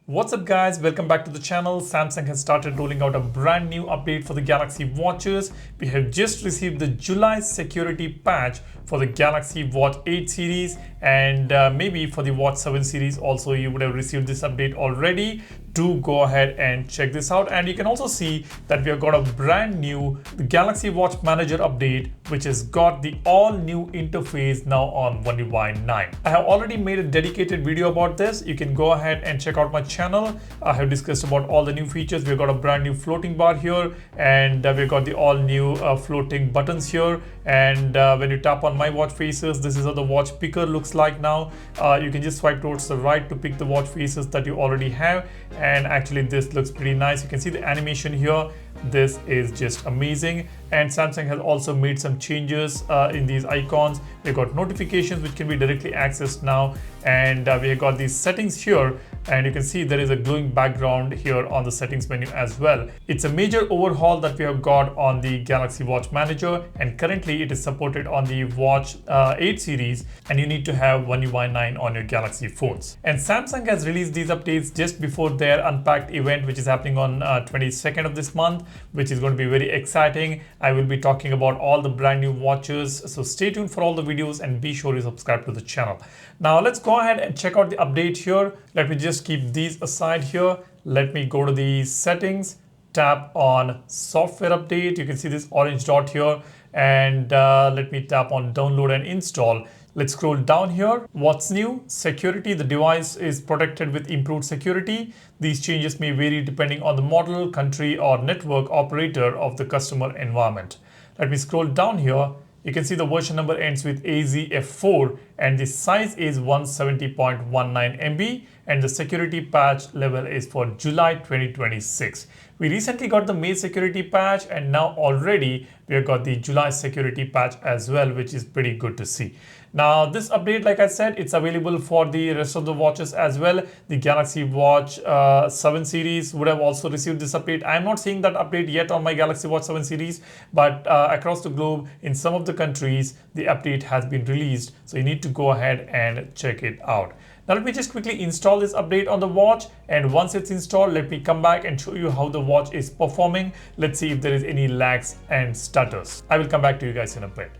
What's up guys, welcome back to the channel. Samsung has started rolling out a brand new update for the Galaxy Watches. We have just received the July security patch for the Galaxy Watch 8 series and maybe for the Watch 7 series also you would have received this update already. Do go ahead and check this out, and you can also see that we have got a brand new Galaxy Watch Manager update which has got the all new interface now on One UI 9. I have already made a dedicated video about this. You can go ahead and check out my channel. I have discussed about all the new features. We've got a brand new floating bar here, and we've got the all new floating buttons here, and when you tap on my watch faces, this is how the watch picker looks like now. You can just swipe towards the right to pick the watch faces that you already have, and actually this looks pretty nice. You can see the animation here. This is just amazing, and Samsung has also made some changes in these icons. We've got notifications which can be directly accessed now, and we have got these settings here, and you can see there is a glowing background here on the settings menu as well. It's a major overhaul that we have got on the Galaxy Watch Manager, and currently it is supported on the Watch 8 series, and you need to have One UI 9 on your Galaxy phones. And Samsung has released these updates just before their Unpacked event, which is happening on 22nd of this month, which is going to be very exciting. I will be talking about all the brand new watches, so stay tuned for all the videos and be sure you subscribe to the channel. Now let's go ahead and check out the update here. Let me just keep these aside here. Let me go to the settings, tap on software update. You can see this orange dot here, and let me tap on download and install. Let's scroll down here. What's new? Security. The device is protected with improved security. These changes may vary depending on the model, country, or network operator of the customer environment. Let me scroll down here. You can see the version number ends with AZF4 and the size is 170.19 MB, and the security patch level is for July 2026. We recently got the May security patch, and now already we have got the July security patch as well, which is pretty good to see. Now this update, like I said, it's available for the rest of the watches as well. The Galaxy Watch 7 series would have also received this update. I'm not seeing that update yet on my Galaxy Watch 7 series, but across the globe in some of the countries the update has been released, so you need to go ahead and check it out. Now let me just quickly install this update on the watch, and once it's installed, let me come back and show you how the watch is performing. Let's see if there is any lags and stutters. I will come back to you guys in a bit.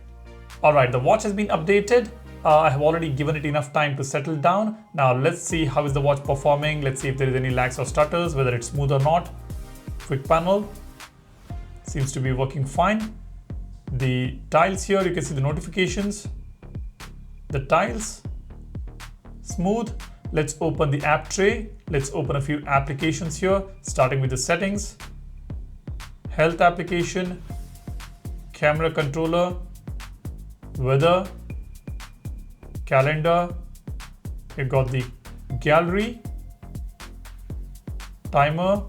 Alright, the watch has been updated. I have already given it enough time to settle down. Now let's see how is the watch performing. Let's see if there is any lags or stutters, whether it's smooth or not. Quick panel. Seems to be working fine. The tiles here, you can see the notifications. The tiles. Smooth. Let's open the app tray. Let's open a few applications here, starting with the settings, health application, camera controller, weather, calendar. We've got the gallery, timer.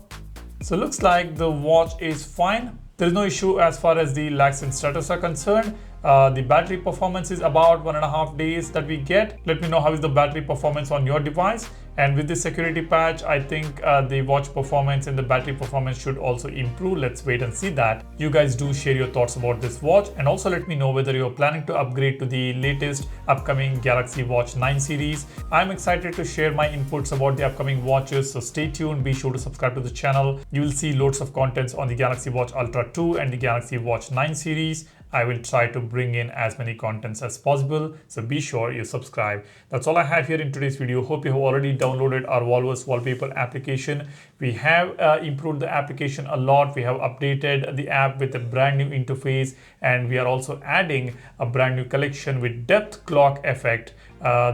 So looks like the watch is fine. There is no issue as far as the lags and stutters are concerned. The battery performance is about 1.5 days that we get. Let me know how is the battery performance on your device. And with the security patch, I think the watch performance and the battery performance should also improve. Let's wait and see that. You guys do share your thoughts about this watch, and also let me know whether you're planning to upgrade to the latest upcoming Galaxy Watch 9 series. I'm excited to share my inputs about the upcoming watches, so stay tuned. Be sure to subscribe to the channel. You will see loads of contents on the Galaxy Watch Ultra 2 and the Galaxy Watch 9 series. I will try to bring in as many contents as possible, so be sure you subscribe. That's all I have here in today's video. Hope you have already downloaded our Volvus wallpaper application. We have improved the application a lot. We have updated the app with a brand new interface, and we are also adding a brand new collection with depth clock effect.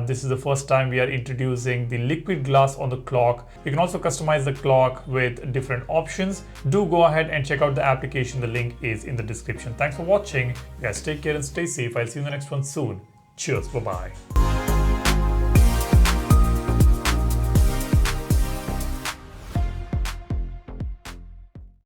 This is the first time we are introducing the liquid glass on the clock. You can also customize the clock with different options. Do go ahead and check out the application. The link is in the description. Thanks for watching. You guys take care and stay safe. I'll see you in the next one soon. Cheers. Bye-bye.